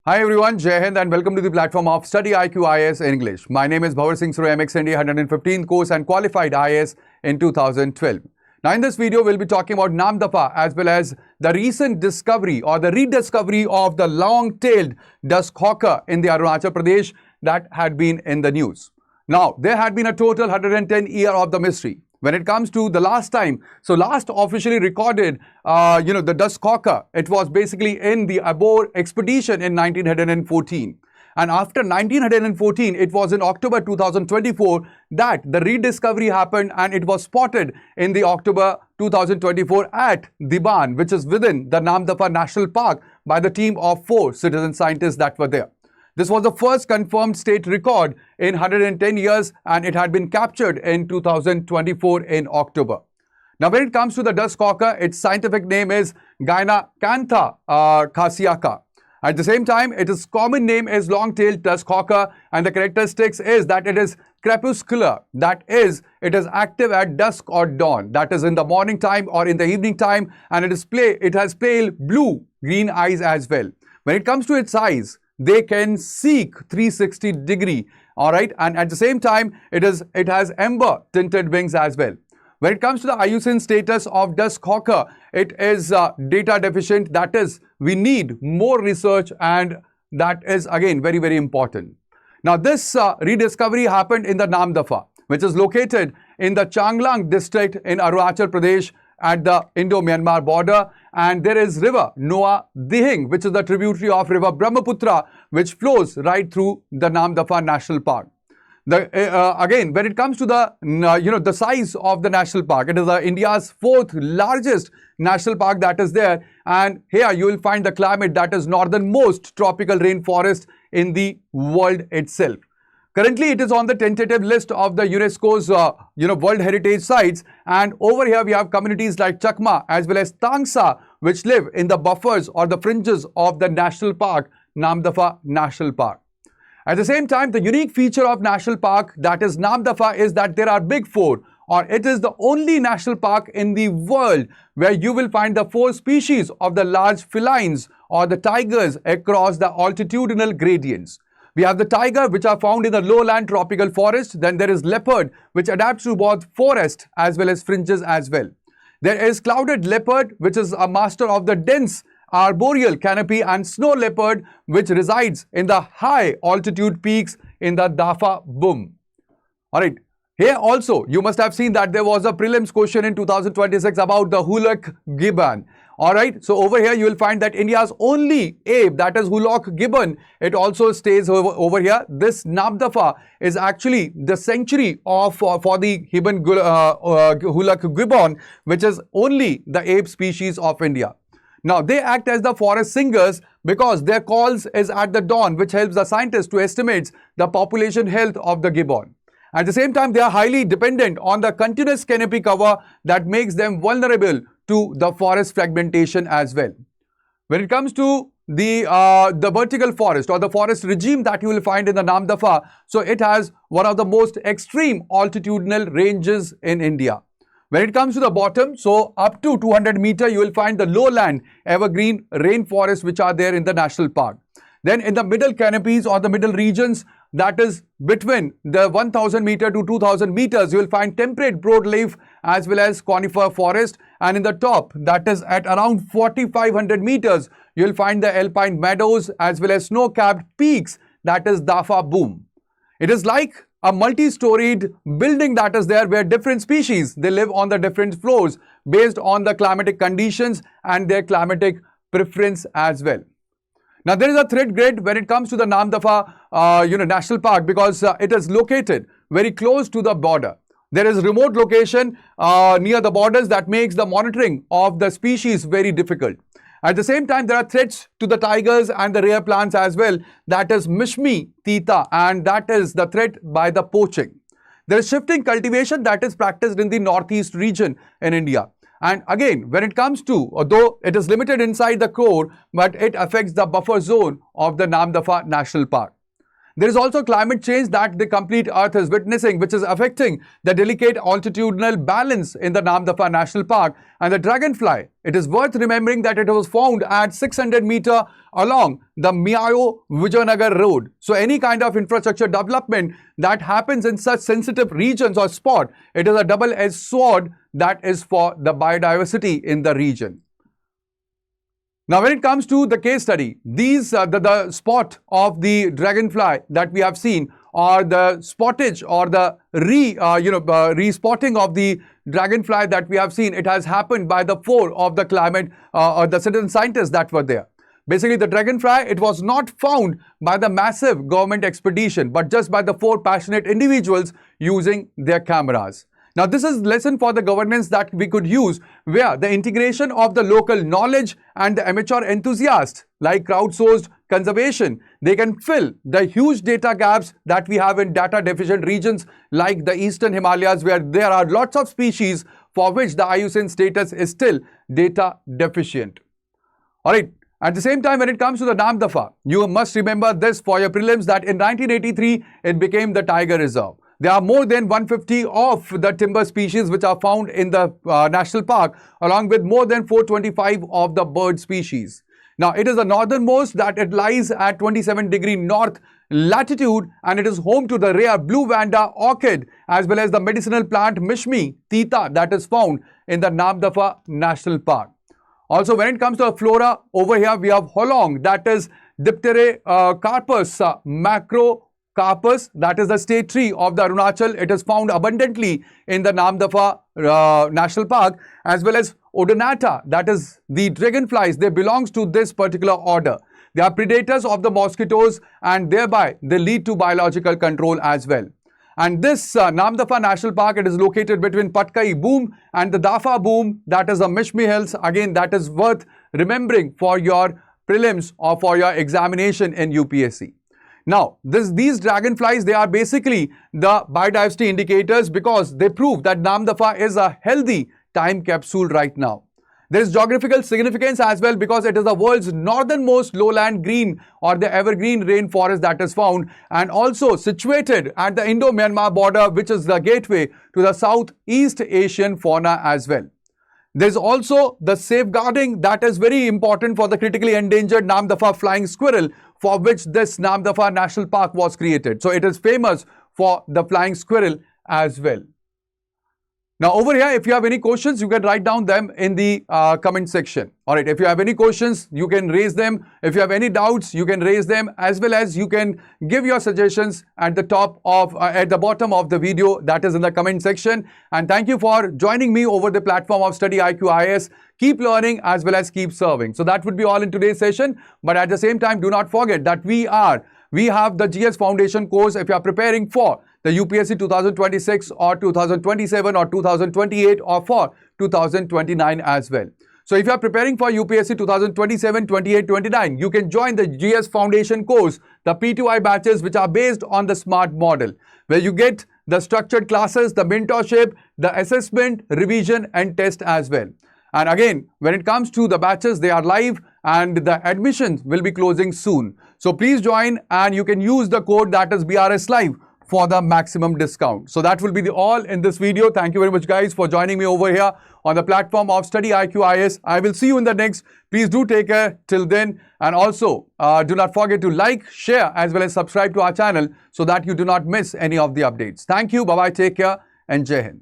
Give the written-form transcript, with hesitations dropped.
Hi everyone, Jai Hind and welcome to the platform of StudyIQ IAS English. My name is Bhavar Singh Surya, MX India 115th course and qualified IAS in 2012. Now in this video, we'll be talking about Namdapha as well as the recent discovery or the rediscovery of the long-tailed Duskhawker in the Arunachal Pradesh that had been in the news. Now, there had been a total 110 year of the mystery. When it comes to the last time, so last officially recorded, the Duskhawker, it was basically in the Abor Expedition in 1914. And after 1914, it was in October 2024 that the rediscovery happened and it was spotted in the October 2024 at Diban, which is within the Namdapha National Park by the team of 4 citizen scientists that were there. This was the first confirmed state record in 110 years and it had been captured in 2024 in October. Now, when it comes to the Duskhawker, its scientific name is Gynacantha Khasiaca. At the same time, its common name is long-tailed Duskhawker and the characteristics is that it is crepuscular. That is, it is active at dusk or dawn. That is in the morning time or in the evening time, and it has pale blue-green eyes as well. When it comes to its eyes, they can seek 360-degree, all right, and at the same time, it has amber tinted wings as well. When it comes to the IUCN status of Duskhawker, it is data deficient. That is, we need more research, and that is again very, very important. Now, this rediscovery happened in the Namdapha, which is located in the Changlang district in Arunachal Pradesh at the Indo-Myanmar border, and there is river Noa Dihing, which is the tributary of river Brahmaputra, which flows right through the Namdapha National Park. Again, when it comes to the size of the national park, it is India's 4th largest national park that is there, and here you will find the climate that is northernmost tropical rainforest in the world itself. Currently, it is on the tentative list of the UNESCO's World Heritage Sites, and over here we have communities like Chakma as well as Tangsa, which live in the buffers or the fringes of the national park, Namdapha National Park. At the same time, the unique feature of national park, that is Namdapha, is that there are big 4, or it is the only national park in the world where you will find the 4 species of the large felines or the tigers across the altitudinal gradients. We have the tiger, which are found in the lowland tropical forest. Then there is leopard, which adapts to both forest as well as fringes as well. There is clouded leopard, which is a master of the dense arboreal canopy, and snow leopard, which resides in the high altitude peaks in the Dafa boom. All right. Here also, you must have seen that there was a prelims question in 2026 about the Hoolock gibbon. All right, so over here you will find that India's only ape, that is Hoolock gibbon, it also stays over here. This Namdapha is actually the sanctuary for the Hoolock gibbon, which is only the ape species of India. Now, they act as the forest singers because their calls is at the dawn, which helps the scientists to estimate the population health of the gibbon. At the same time, they are highly dependent on the continuous canopy cover that makes them vulnerable to the forest fragmentation as well. When it comes to the vertical forest or the forest regime that you will find in the Namdapha, so it has one of the most extreme altitudinal ranges in India. When it comes to the bottom, so up to 200 meters, you will find the lowland evergreen rainforests which are there in the national park. Then in the middle canopies or the middle regions, that is between the 1000 meter to 2000 meters, you will find temperate broadleaf as well as conifer forest. And in the top, that is at around 4500 meters, you will find the alpine meadows as well as snow-capped peaks, that is Dafa boom. It is like a multi-storied building that is there where different species, they live on the different floors based on the climatic conditions and their climatic preference as well. Now, there is a threat grid when it comes to the Namdapha National Park because it is located very close to the border. There is remote location near the borders that makes the monitoring of the species very difficult. At the same time, there are threats to the tigers and the rare plants as well. That is Mishmi Tita, and that is the threat by the poaching. There is shifting cultivation that is practiced in the northeast region in India. And again, when it comes to, although it is limited inside the core, but it affects the buffer zone of the Namdapha National Park. There is also climate change that the complete Earth is witnessing, which is affecting the delicate altitudinal balance in the Namdapha National Park. And the Dragonfly, it is worth remembering that it was found at 600 meter along the Miao-Vijayanagar road. So any kind of infrastructure development that happens in such sensitive regions or spot, it is a double-edged sword that is for the biodiversity in the region. Now, when it comes to the case study, these the spot of the Dragonfly that we have seen, or the spottage or the re-spotting of the Dragonfly that we have seen, it has happened by the 4 of the climate or the citizen scientists that were there. Basically, the Dragonfly, it was not found by the massive government expedition, but just by the 4 passionate individuals using their cameras. Now, this is lesson for the governance that we could use, where the integration of the local knowledge and the amateur enthusiasts, like crowdsourced conservation, they can fill the huge data gaps that we have in data deficient regions like the eastern Himalayas, where there are lots of species for which the IUCN status is still data deficient. All right. At the same time, when it comes to the Namdapha, you must remember this for your prelims, that in 1983, it became the Tiger Reserve. There are more than 150 of the timber species which are found in the national park, along with more than 425 of the bird species. Now, it is the northernmost, that it lies at 27° north latitude, and it is home to the rare blue vanda orchid as well as the medicinal plant Mishmi Tita that is found in the Namdapha National Park. Also, when it comes to the flora, over here we have holong, that is Dipterocarpus macrocarpus, that is the state tree of the Arunachal. It is found abundantly in the Namdapha National Park, as well as Odonata, that is the dragonflies. They belongs to this particular order. They are predators of the mosquitoes, and thereby they lead to biological control as well. And this Namdapha National Park, it is located between Patkai Boom and the Dafa Boom, that is the Mishmi Hills. Again, that is worth remembering for your prelims or for your examination in UPSC. Now, these dragonflies, they are basically the biodiversity indicators, because they prove that Namdapha is a healthy time capsule right now. There is geographical significance as well, because it is the world's northernmost lowland green or the evergreen rainforest that is found, and also situated at the Indo-Myanmar border, which is the gateway to the Southeast Asian fauna as well. There is also the safeguarding that is very important for the critically endangered Namdapha flying squirrel, for which this Namdapha National Park was created. So it is famous for the flying squirrel as well. Now, over here, if you have any questions, you can write down them in the comment section. All right, if you have any questions, you can raise them. If you have any doubts, you can raise them, as well as you can give your suggestions at the bottom of the video, that is in the comment section. And thank you for joining me over the platform of StudyIQ IAS. Keep learning as well as keep serving. So that would be all in today's session. But at the same time, do not forget that we have the GS Foundation course if you are preparing for the UPSC 2026 or 2027 or 2028 or for 2029 as well. So if you are preparing for UPSC 2027, 28, 29, you can join the GS Foundation course, the P2I batches, which are based on the SMART model, where you get the structured classes, the mentorship, the assessment, revision and test as well. And again, when it comes to the batches, they are live and the admissions will be closing soon. So please join, and you can use the code, that is BRS Live, for the maximum discount. So that will be all in this video. Thank you very much, guys, for joining me over here on the platform of StudyIQ IAS. I will see you in the next. Please do take care till then. And also, do not forget to like, share, as well as subscribe to our channel so that you do not miss any of the updates. Thank you. Bye-bye. Take care and Jai Hind.